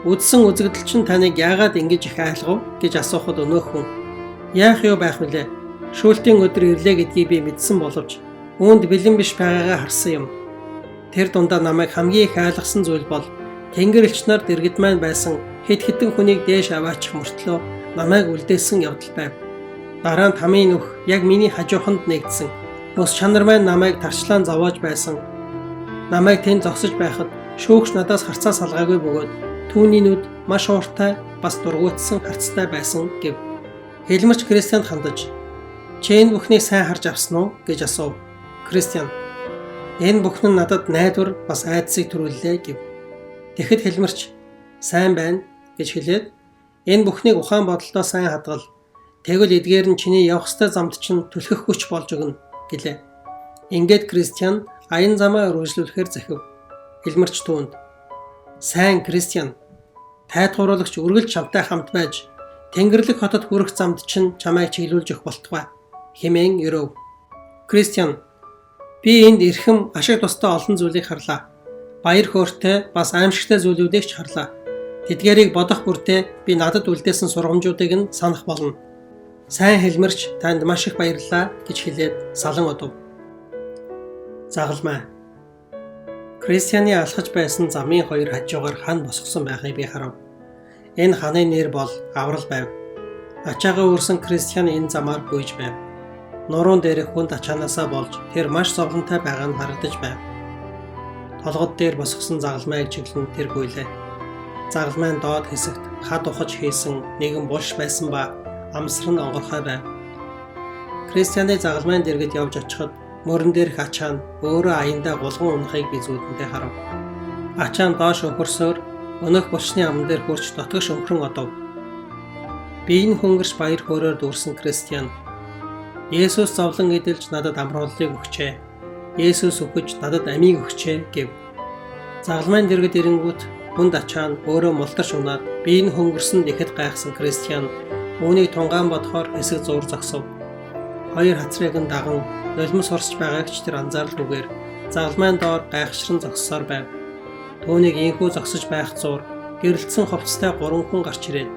үдсэн үзэгдэл чинь таныг яагаад ингэж их айлгав гэж асуухад өнөөх хүн яах юу байх вүлээ? Шүүлтийн өдөр ирлээ гэдгийг би мэдсэн боловч үүнд бэлэн биш байгаагаа харсан юм. Тэр дундаа намайг хамгийн их айлгсан зүйл бол тэнгэрлэгч нар дэргэд маань байсан хэд хэдэн хүнийг дээш аваачих мөртлөө намайг үлдээсэн явдал байв. Дараа нь тамийн нүх яг миний хажууханд нэгдсэн. Бус чанар маань намайг тарчлаан зовоож байсан. Намайг тэнд зогсож байхад шүүгч надаас харцаа салгаагүй бөгөөд түүний нүд маш ууртай бас дургуутсан харцтай байсан гэв. Хэлмэрч Кристианд хандаж "Чи энэ бүхнийг сайн харж авсан уу?" гэж асуув. Кристиан "Энэ бүхэн нь надад найдвар бас айдсыг төрүүллээ" гэв. Тэгэхэд хэлмэрч "Сайн байна" гэж хэлээд "Энэ бүхнийг ухаан бодолтой сайн хадгал. Тэгвэл эдгээр нь чиний явах ёстой замд чинь түлхэх хүч болж өгнө" гэлээ. Ингээд Кристиан аян замаа үргэлжлүүлэхээр захив. Хэлмэрч түүнд "Сайн Кристиан, тайлгууруулагч үргэлж чамтай хамт байж Тэнгэрлэг хотод хүрэх замд чинь чамайг чиглүүлж өгөх болтугай" хэмээн өрөв. Кристиан "Би энд эрхэм ашиг тустай олон зүйлийг харлаа. Баяр хөөртэй бас аимшигтай зүйлүүдийг ч харлаа. Тэдгээрийг бодох бүртээ би надад үлдээсэн сургамжуудыг нь санах болно. Сайн хэлмэрч танд маш их баярлалаа" гэж хэлээд салан одов. Загалмай. Кристианы алхаж байсан замын хоёр хажуугаар хан босгосон байхыг би харав. Энэ ханы нэр бол Аврал байв. Ачаагаа үрсэн Кристиан энэ замаар гүйж байв. Нуруун дээрх хүнд ачаанаасаа болж тэр маш зовлонтой байгаа нь харагдаж байв. Толгод дээр босгосон загалмайг чиглэн тэр гуйлаа. Загалмайн доод хэсэгт хад ухаж хийсэн нэгэн булш байсан ба амсар нь онгорхой байв. Кристианы загалмайн дэргэд явж очиход мөрөн дээрх ачаа нь өөрөө аяндаа гулган унахыг би зүүдэндээ харав. Ачаа нь доош өхөрсөөр өнөөх булчны ам дээр хурч дотгош өнгөрөн одов. Биеийн хөнгөрч баяр хөөрөөр дүүрсэн Кристиан "Есүс зовлон эдэлж надад амрууллыг өгчээ. Есүс өгөж надад амийг өгчээ" гэв. Загалмайн дэргэд ирэнгүүт хүнд ачаа нь өөрөө мултарч унаад биеийн хөнгөрсөн ихэд гайхсан Кристиан үүнийг тунгаан бодохоор хэсэг зуур зогсов. Хоёр хацрыг нь даган нулимс орсож байгааг ч тэр анзааралгүйгээр загалмайн доор гайхшран зогссоор байв. Түүнийг инхүү зогсож байх зуур гэрэлтсэн хувцастай 3 хүн гарч ирээд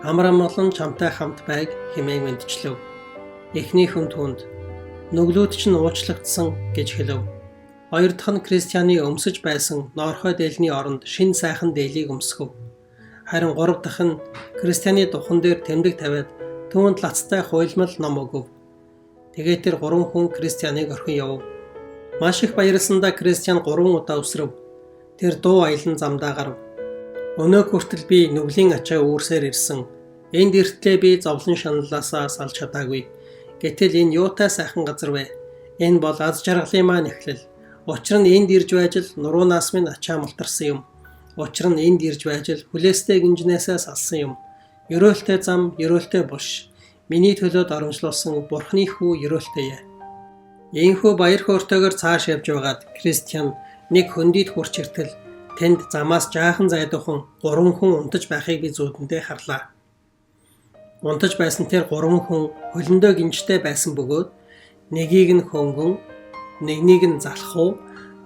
"Амар амгалан чамтай хамт байг" хэмээн мэдчлэв. Эхний хүн түүнд "Нүглүүд чинь уучлагдсан" гэж хэлв. Хоёр дахь нь Кристианы өмсөж байсан ноорхой дээлний оронд шин сайхан дээлийг өмсгөв. Харин гурав дахь нь Кристианы духан дээр тэмдэг тавиад түүнд лацтай хуйлмал ном өгөв. Тэгээд тэр 3 хүн Кристианыг орхин явв. Маш их баярлсандаа Кристиан 3 удаа өсрөв. Тэр дуу аялан замдаа гарав. Өнөө хүртэл би нүглийн ачаа үүрсээр ирсэн. Энд иртлээ би зовлон шаналлаасаа салж чадаагүй. Гэтэл энэ юутай сайхан газар вэ? Энэ бол аз жаргалын маань эхлэл. Учир нь энд ирж байж л нуруунаас минь ачаа мултарсан юм. Учир нь энд ирж байж л хүлээстэй гинжнээсээ салсан юм. Ерөөлтэй зам, ерөөлтэй булш. Миний төлөөд оромжлуулсан Бурхны хүү ерөөлтэй. Ийхүү баяр хөөртэйгээр цааш явж байгаад Кристиан нэг хөндийд хурч иртэл тэнд замаас жаахан зайдуухан 3 хүн унтаж байхыг би зүүдэндээ харлаа. Унтаж байсан тэр 3 хүн хөлөндөө гинжтэй байсан бөгөөд нэгийг нь хөнгөн, нэгнийг нь залхуу,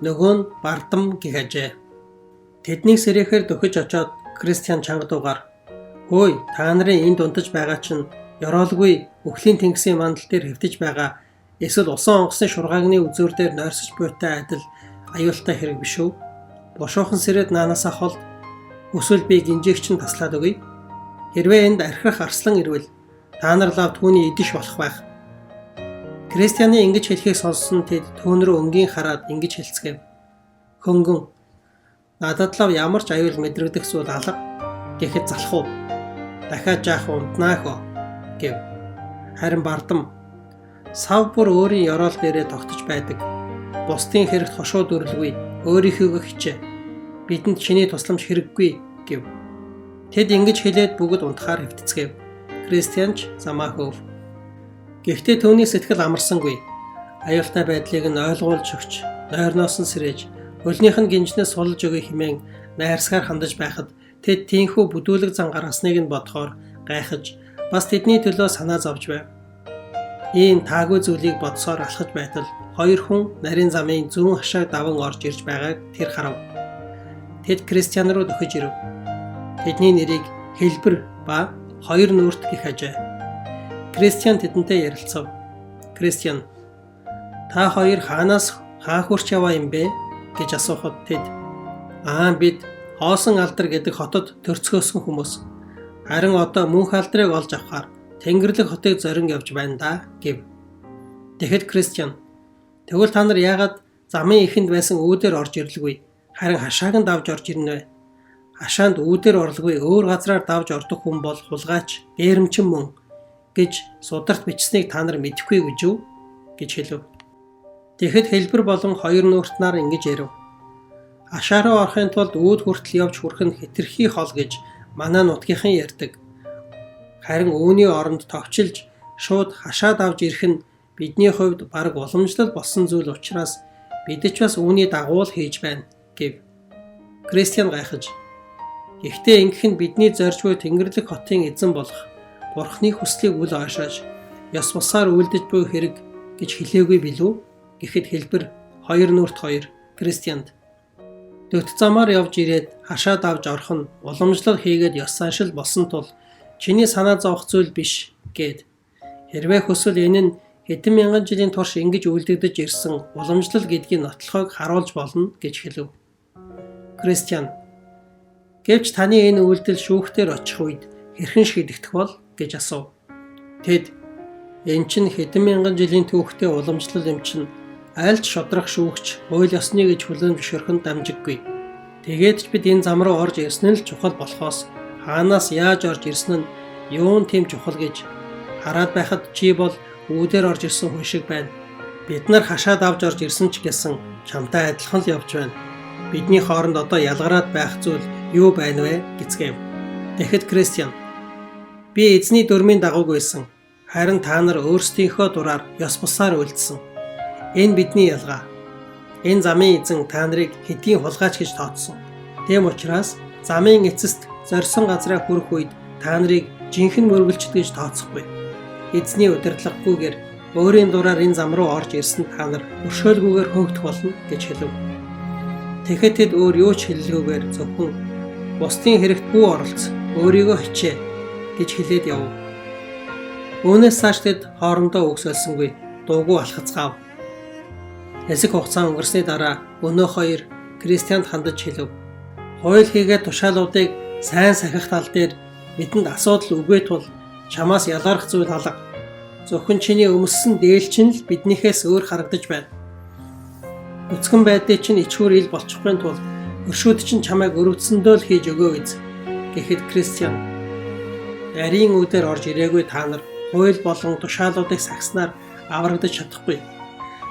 нөгөө нь бардам гэх ажээ. Тэднийг сэрэхээр дөхөж очоод Кристиан чанга дуугаар "Хөөе, та нарын энд унтаж байгаа чинь ёроолгүй өхлийн тэнгисийн мандал дээр хэвтэж байгаа эсвэл усан онгоцны шургаагны үзүүр дээр нойрсож буйтай адил аюултай хэрэг биш үү? Бошуухан сэрээд наанасаа холд эсвэл би гинжээг чинь таслаад өгье. Хэрвээ энд архирах арслан ирвэл та нар лав түүний идэж болох байх." Кристианы ингэж хэлхийг сонссон тэд түүн рүү өнгийн хараад ингэж хэлцгээв. "Хөнгөн, надад лав ямар ч аюул мэдрэгдэх зүйл алга. Гэхэд залах уу? Дахиад жаах унтнаа хөө" гэв. Харин бардам "Сав бүр өөрийн ёроол дээрээ тогтож байдаг. Бусдын хэрэгт хошуу дүрлгүй, өөрийнхөөгөө хичээ. Бидэнд чиний тусламж хэрэггүй" гэв. Тэд ингэж хэлээд бүгд унтахаар хэвтцгээв. Кристиан ч замаа хөөв. Гэхдээ түүний сэтгэл амарсангүй. Аюултай байдлыг нь ойлгуулж өгч, нойрноос нь сэрэж, хөлнийх нь гинжнээс сулж өгье хэмээн найрсгаар хандаж байхад тэд тийхүү бүдүүлэг зан гаргасныг нь бодохоор гайхаж, бас тэдний төлөө санаа зовж байв. Ийм таагүй зүйлийг бодсоор алхаж байтал 2 хүн нарийн замын зүүн хашааг даван орж ирж байгааг тэр харав. Тэд Кристиан руу дөхөж ирэв. Тэдний нэрийг Хэлбэр ба 2 нүрт гэх ажээ. Кристиан тэдэнтэй ярилцав. Кристиан "Та хоёр хаанаас хаа хурч яваа юм бэ?" гэж асуухад тэд бид Хоосон алдар гэдэг хотод төрцгөөсөн хүмүүс. Харин одоо мөнх алдрыг олж авахаар Тэнгэрлэг хотыг зорин явж байна да" гэв. Тэгэхэд Кристиан "Тэгвэл та нар яагаад замын эхэнд байсан үүдээр орж ирлгүй, харин хашааг нь давж орж ирнэ вэ? Хашаанд үүдээр орлгүй өөр газраар давж ордог хүн бол хулгайч, дээрэмчин мөн" гэж сударт бичсэнийг та нар мэдэхгүй гэж юу? Гэж хэлв. Тэгэхэд хэлбэр болон хоёр нууртнаар ингэж ярив. Хашаа руу орохын тулд үүд хүртэл явж хүрэх нь хэтэрхий хол гэж манай нутгийнхан ярьдаг. Харин үүний оронд товчилж шууд хашаад авч ирэх нь бидний хувьд бараг уламжлал болсон зүйл учраас бид ч бас үүний дагуу л хийж байна гэв. Кристиан гайхаж, "Гэхдээ ингэх нь бидний зорж буй Тэнгэрлэг хотын эзэн болох Бурхны хүслийг үл ойшоож ёс бусаар үйлдэж буй хэрэг гэж хэлээгүй билүү?" Гэхэд хэлбэр 2:2 Кристианд, "Дөт замаар явж ирээд хашаад авч орох нь уламжлал хийгээд ёс заншил болсон тул чиний санаа зовох зүйл биш" гэд. Хэрвээ хүсвэл энэ нь хэдэн мянган жилийн турш ингэж үйлдэгдэж ирсэн уламжлал гэдгийн нотлохойг харуулж болно гэж хэлв. Кристиан, "Гэвч таны энэ үйлдэл шүүхтээр очих үед хэрхэн шийдэгдэх бол?" гэж асуув. Тэд, "Энэ чинь хэдэн мянган жилийн түүхтэй уламжлал юм чинь аль ч шудрах шүүгч хууль ёсны гэж хүлээн зөвшөөрөхөнд дамжиггүй. Тэгээд ч бид энэ зам руу орж ирсэн нь л чухал болохоос хаанаас яаж орж ирсэн нь юун тийм чухал гэж хараад байхад чи бол үүдээр орж ирсэн хүн шиг байна. Бид нар хашаад авч орж ирсэн ч гэсэн чамтай адилхан л явж байна. Бидний хооронд одоо ялгараад байх зүйл юу байна вэ?" гэцгээв. Тэгэхэд Кристиан, "Би эзний дүрмийн дагууг байсан. Харин та нар өөрсдийнхөө дураар ёс бусаар үйлдсэн. Энэ бидний ялгаа. Энэ замын эзэн та нарыг хэдийн хулгайч гэж тооцсон. Тэм учраас замын эцэст зорьсон газраа хүрэх үед та нарыг жинхэнэ мөргөлчд гэж тооцохгүй. Эзний удирдлаггүйгээр өөрийн дураар энэ зам руу орж ирсэн та нар өршөөлгүйгээр хөөгдөх болно" гэж хэлв. Тэгэхэд тэд өөр юу ч хэллгүйгээр зөвхөн "Бусдын хэрэгт бүү оролц, өөрийгөө хичээ" гэж хэлээд яв. Үүнээс цааш тэд хоорондоо үгсэлсэнгүй, дуугүй алхацгаав. Хэсэг хугацаа өнгөрсний дараа өнөө хоёр Кристианд хандаж хэлв. "Хууль хийгээд тушаалуудыг сайн сахих тал дээр бидэнд асуудал үгүй тул чамаас ялгарх зүйл алга. Зөвхөн чиний өмссөн дээлчин л биднийхээс өөр харагдаж байна. Нүцгэн байдлыг чинь ичхүүр ил болчихгүй тул өршөөд чинь чамайг өрөвдсөндөө л хийж өгөө биз." Гэхэд Кристиан, "Нарийн үүдээр орж ирээгүй та нар хууль болон тушаалуудыг сахиснаар аврагдаж чадахгүй.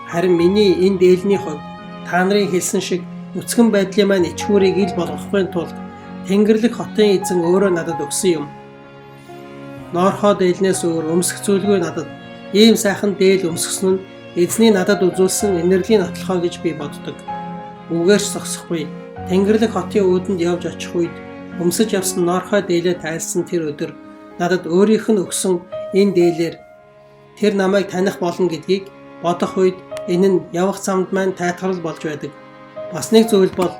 Харин миний энэ дээлний хувьд та нарын хэлсэн шиг нүцгэн байдлын маань ичхүүрийг ил болгохгүй тулд Тэнгэрлэг хотын эзэн өөрөө надад өгсөн юм. Ноорхоо дээлнээс өөр өмсөх зүйлгүй надад ийм сайхан дээл өмсгсөн нь эзний надад үзүүлсэн энергийн нотлохоо гэж би боддог. Үгээрч зогсохгүй. Тэнгэрлэг хотын үүдэнд явж очих үед өмсөж явсан ноорхоо дээлээ тайлсан тэр өдөр надад өөрийнх нь өгсөн энэ дээлээр тэр намайг таних болно гэдгийг бодох үед энэ нь явах замд маань тайтгарл болж байдаг. Бас нэг зүйл бол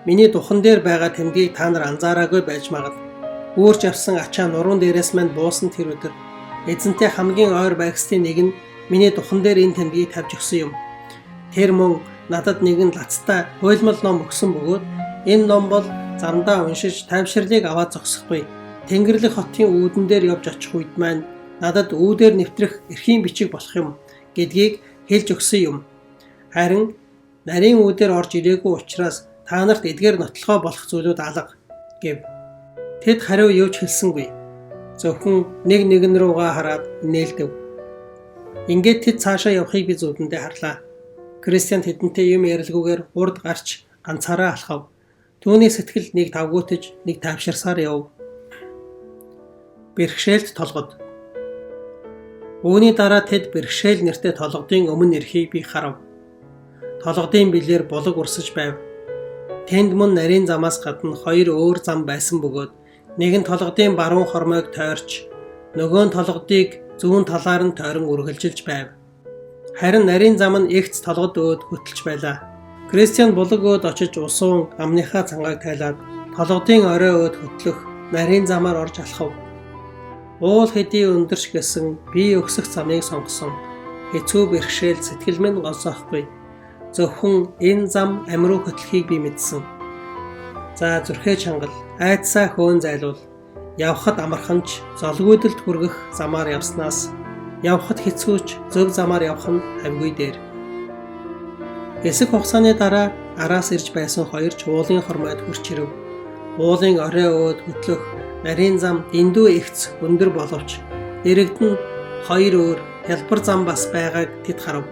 миний духан дээр байгаа тэмдгийг та нар анзаараагүй байж магад. Үүрч авсан ачаа нуруунд дээрээс мань буусан тэр өдөр эзэнтэй хамгийн ойр байгсдын нэг нь миний духан дээр энэ тэмдгийг тавьж өгсөн юм. Тэр мөн надад нэгэн лацтай хуйлмал ном өгсөн бөгөөд энэ ном бол замдаа уншиж тайвширлыг аваад зогсохгүй. Тэнгэрлэг хотын үүдэн дээр явж очих үед маань надад үүдээр нэвтрэх эрхийн бичиг болох юм гэдгийг хэлж өгсөн юм. Харин нарийн үүдээр орж ирээгүй учраас та нарт эдгээр нотлохоо болох зүйлүүд алга" гэв. Тэд хариу юу ч хэлсэнгүй. Зөвхөн нэг нэгэн рүүгээ хараад нээлдэв. Ингээд тэд цаашаа явахыг би зүудэндээ харлаа. Кристиан тэдэнтэй юм ярилгүйгээр урд гарч ганцаараа алхав. Түүний сэтгэл нэг тавгуутж, нэг тайвширсаар яв. Бэрхшээлт толгод. Үүний дараа тэд бэрхшээл нэртэй толгодын өмнө ирэхийг би харав. Толгодын билээр булаг урсаж байв. Тэнд мөн нарийн замаас гадна хоёр өөр зам байсан бөгөөд нэг нь толгодын баруун хормойг тойрч, нөгөө нь толгодыг зүүн талаар нь тойрон үргэлжилж байв. Харин нарийн зам нь эгц толгод өөд хөтлж байлаа. Кристиан булаг өөд очиж усуун амныхаа цангааг тайлаад толгодын орой өөд хөтлөх нарийн замаар орж алхав. Уул хэдий өндөрч гэсэн би өксөх замыг сонгосон. Хэцүү бэрхшээл сэтгэл минь гонсоохгүй. Зөвхөн энэ зам амруу хөтлөхийг би мэдсэн. За зүрхээ чангал, айдсаа хөөн зайлуул. Явхад амарханч, золгүйдэлд хүргэх замаар явснаас явхад хэцүүч зөв замаар явах нь хавьгүй дээр. Хэсэг хугацааны дараа араас ирж байсан хоёр ч уулын хормойд хурч ирэв. Уулын орой өөд хөтлөх нарийн зам дэндүү эгц өндөр боловч дэрэгдэн Хоёр өөр хялбар зам бас байгааг тэд харав.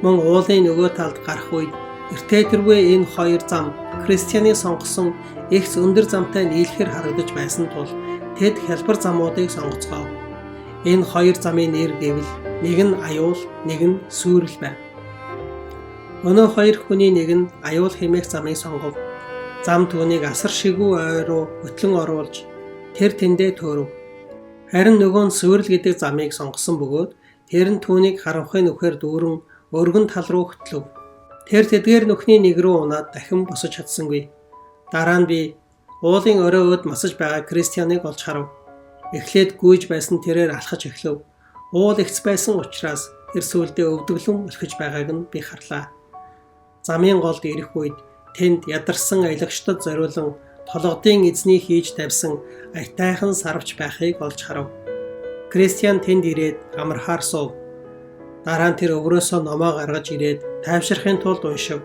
Мөн уулын нөгөө талд гарах үед эртээтергүй энэ хоёр зам Кристианы сонгосон эгц өндөр замтай нийлэхэр харагдаж байсан тул тэд хялбар замуудыг сонгоцгоо. Энэ хоёр замын нэр гэвэл нэг нь аюул, нэг нь сүүрэл байв. Өнөө хоёр хүний нэг нь аюул хэмээх замыг сонгов. Зам түүнийг асар шигүү ой руу хөтлөн оруулж тэр тэндээ төөрөв. Харин нөгөө нь сүүрэл гэдэг замыг сонгосон бөгөөд тэр нь түүнийг харанхуй нүхээр дүүрэн өргөн тал руу хөтлөв. Тэр тэдгээр нүхний нэг рүү унаад дахин босож чадсангүй. Дараа нь би уулын орой өд масаж байгаа Кристианыг олж харав. Эхлээд гүйж байсан тэрээр алхаж эхлэв. Уул эгц байсан учраас тэр сүүлдээ өвдөглөн өлхөж байгааг нь би харлаа. Замын голд ирэх үед тэнд ядарсан аялагчдад зориулан толгодын эзний хийж тавьсан аятайхан сарвч байхыг олж харав. Кристиан тэнд ирээд амархаар суув. Дараа нь тэр өврөөсөө номоо гаргаж ирээд тайвширхын тулд уншив.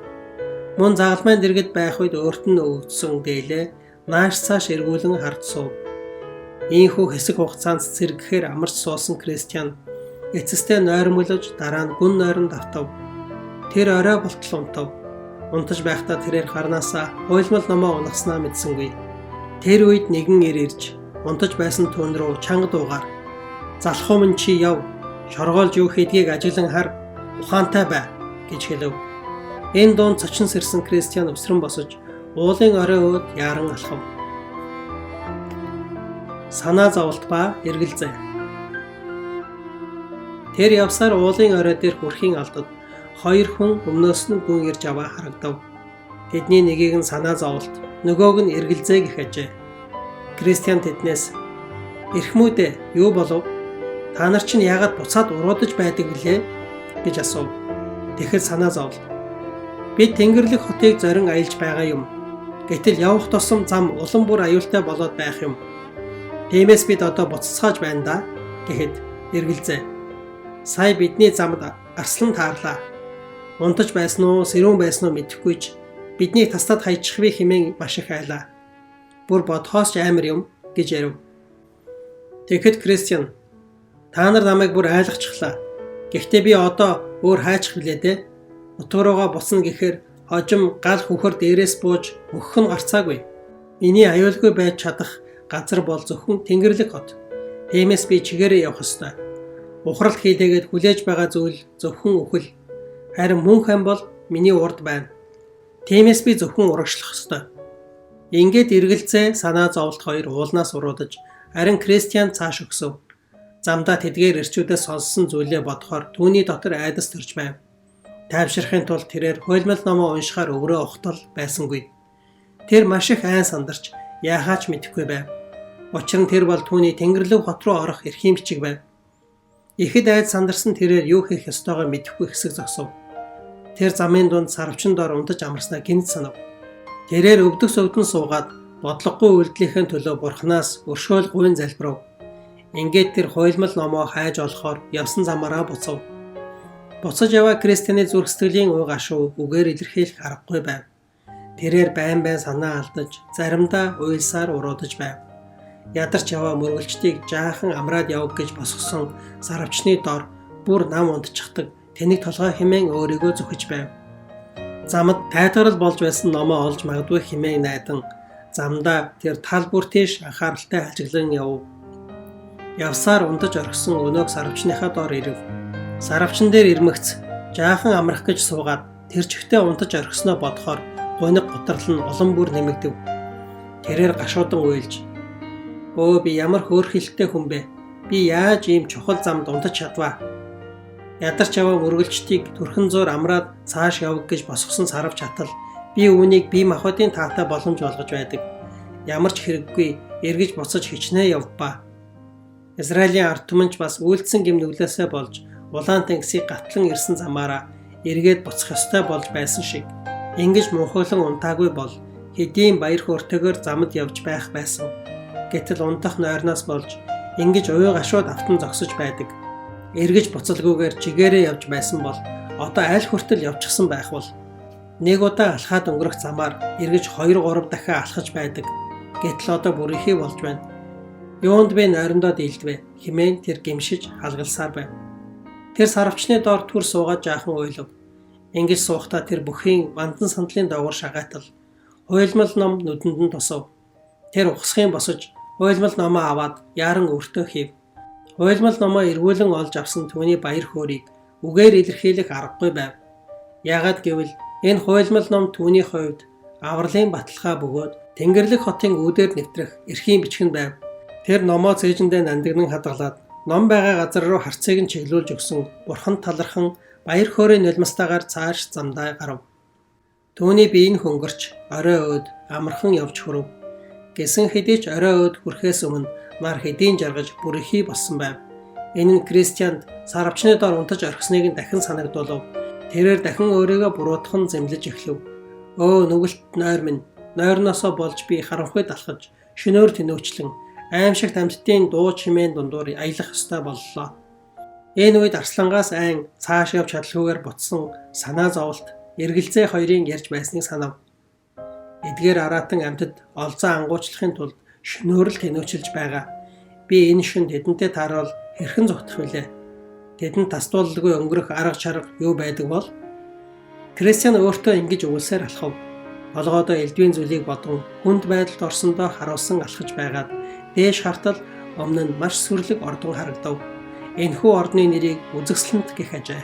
Мөн загалмайн дэргэд байх үед өөрт нь өвдсөн дээлээ нааш цааш эргүүлэн хард суув. Ийхүү хэсэг хугацаанд цэргэхээр амарч суусан Кристиан эцэстээ нойрмолж дараа нь гүн нойронд автав. Тэр орой болтол унтав. Унтаж байхдаа тэрээр гарнаасаа хуйлмал номоо унагснаа мэдсэнгүй. Тэр үед нэгэн ир ирж унтаж байсан түүн рүү чанга дуугаар "Залхуу минь чи яв. Шоргоолж юу хийдгийг ажиглан хар. Ухаантай бай" гэж хэлв. Энэ дунд цочин сэрсэн Кристиан өвсрөн босож уулын орой өд яаран алхав. Санаа зовлт ба эргэлзээ. Тэр явсаар уулын орой дээр хүрэхийн алдад хоёр хүн өмнөөс нь гүн ирж аваа харагдав. Тэдний нэгийг нь санаа зовлт, нөгөөг нь эргэлзээ гэх ажээ. Кристиан тэднээс "Ирэх мүү дээ, юу болов? Та нар чинь яагаад буцаад уруудаж байдаг гэлээ?" гэж асуув. Тэгэхэд санаа зовлт "Бид Тэнгэрлэг хотыг зорин аялж байгаа юм. Гэтэл явах тусам зам улам бүр аюултай болоод байх юм. Тиймээс бид одоо буцацгааж байна да" гэхэд эргэлзээ "Сая бидний замд арслан таарлаа. Унтаж байсан уу, сэрүүн байсан уу мэдэхгүй ч биднийг тастад хайчих вэ хэмээн маш их айлаа. Бүр бодхоос ч амар юм" гэж ярив. Тэгэхэд Кристиан "Та нар намайг бүр айлгачихлаа. Гэхдээ би одоо өөр хайчих билээ дээ. Утга руугаа буцна гэхээр хожим гал хөхөр дээрээс бууж мөхөх нь гарцаагүй. Миний аюулгүй байж чадах газар бол зөвхөн Тэнгэрлэг хот. Тиймээс би чигээрээ явах ёстой. Ухралт хийлээгээд хүлээж байгаа зүйл зөвхөн үхэл. Харин мөнх ам бол миний урд байна. Тиймээс би зөвхөн урагшлах ёстой." Ингээд эргэлзээ санаа зовлт хоёр уулнаас уруудаж харин Кристиан цааш өгсөв. Замдаа тэдгээр ирчүүдээс сонссон зүйлээ бодохоор түүний дотор айдас төрж байв. Тайвширхын тулд тэрээр хуйлмал номоо уншихаар өврөө ухтал байсангүй. Тэр маш их айн сандарч яахаач мэдэхгүй байв. Учир нь тэр бол түүний Тэнгэрлэг хот руу орох эрхийн бичиг байв. Ихэд айд сандарсан тэрээр юу хийх ёстойгоо мэдэхгүй хэсэг зогсов. Тэр замын дунд сарвчин дор унтаж амарснаа гинт санав. Тэрээр өвдөх сөвдөн суугаад бодлогогүй үйлдэлийнхээ төлөө бурхнаас өршөөл гуйн залбирав. Ингээд тэр хуйлмал номоо хайж олохоор явсан замаараа буцав. Буцаж яваа Кристианы зүрх сэтгэлийн уй гашуу үгээр илэрхийлэх аргагүй байв. Тэрээр байн санаа алдаж, заримдаа уйлсаар уруудаж байв. Ядарч яваа мөргөлчдийг жаахан амраад яв гэж босгосон сарвчны дор бүр нам унтчихдаг тэнэг толгой хэмээн өөрийгөө зүхэж байв. Замд тайтгарал болж байсан номоо олж магадгүй хэмээн найдан замдаа тэр тал бүр тийш анхааралтай ажиглан яв. Явсаар унтаж орхисон өнөөг сарвчныхаа дор ирэв. Сарвчин дээр ирмэгц жаахан амрах гэж суугаад тэр чигтээ унтаж орхисноо бодохоор гуниг гутрал нь улам бүр нэмэгдэв. Тэрээр гашуудан уйлж "Өө би ямар хөөрхилтэй хүн бэ? Би яаж ийм чухал замд унтаж чадваа?" Ядарч яваа мөргөлчдийг төрхөн зуур амраад цааш явг гэж босгосон сарвч хатал би үүнийг бие махбодын таатай боломж болгож байдаг. Ямар ч хэрэггүй эргэж буцаж хичнээн явбаа. Израилийн ард түмэнч бас үйлдсэн гэм нүглээсээ болж улаан тэнгисийг гатлан ирсэн замаараа эргээд буцах ёстой болж байсан шиг. Ингэж мөнхөөлөн унтаагүй бол хэдийн баяр хөөртэйгээр замд явж байх байсан. Гэтэл унтах нойрноос болж ингэж уй гашууд автан зогсож байдаг. Эргэж буцалгүйгээр чигээрээ явж байсан бол одоо аль хүртэл явчихсан байх бол нэг удаа алхаад өнгөрөх замаар эргэж 2-3 дахин алхаж байдаг. Гэтэл одоо бүр ихий болж байна. Юунд бэ нойрондоо дийлдвэ хэмээн тэр гимшиж халгалсаар байв. Тэр сарвчны доор түр суугаад жаахан уйлав. Ингэж суухдаа тэр бүхийн вандан сандлын доогуур шагаатал хуйлмал ном нүдэнд нь тусав. Тэр ухсахын босож хуйлмал номоо аваад яаран өртөө хийв. Хуйлмал номоо эргүүлэн олж авсан түүний баяр хөөргийг үгээр илэрхийлэх аргагүй байв. Яагаад гэвэл энэ хуйлмал ном түүний хувьд авралын баталгаа бөгөөд Тэнгэрлэг хотын үүдээр нэвтрэх эрхийн бичгэн байв. Тэр номоо цээжиндээ нандинан хадгалаад ном байгаа газар руу харцыг нь чиглүүлж өгсөн бурхан талархан баяр хөөрийн нулимстаагаар цааш замдаа гарав. Түүний биеийн хөнгөрч орой өөд амархан явж хүрв. Гэсэн хэдий ч орой өөд хүрэхээс өмнө нар хэдийн жаргаж бүр ихий болсон байв. Энэ нь Кристианд сарвчны доор унтаж орхисныг нь дахин санагдуулав. Тэрээр дахин өөрийгөө буруутхан зэмлэж эхлэв. Өө нүгэлт нойр минь, нойрноосоо болж би харанхуйд алхаж, шөнөөр тэнөөчлөн, аимшигт амьтдын дуу чимээн дундуур аялах ёстой боллоо. Энэ үед Арслангаас айн цааш явж чадалгүйгээр бутсан санаа зовлт эргэлзээ хоёрын ярьж байсныг санав. Эдгээр аратан амьтад олзоо ангуучлахын тулд шөнөөр л тэнөөчилж байгаа. Би энэ шөнд тэдэнтэй таарвал хэрхэн зүгтэх вүлээ? Тэдэнд тасдуулалгүй өнгөрөх арга чарга юу байдаг бол? Кристиан өөртөө ингэж өгүүлсээр алхав. Болгоодоо элдвийн зүйлийг бодон хүнд байдалд орсондоо харуулсан алхаж байгаад дээш хартал өмнө нь маш сүрлэг ордон харагдав. Энэхүү ордны нэрийг үзэгсэлэнт гэх ажээ.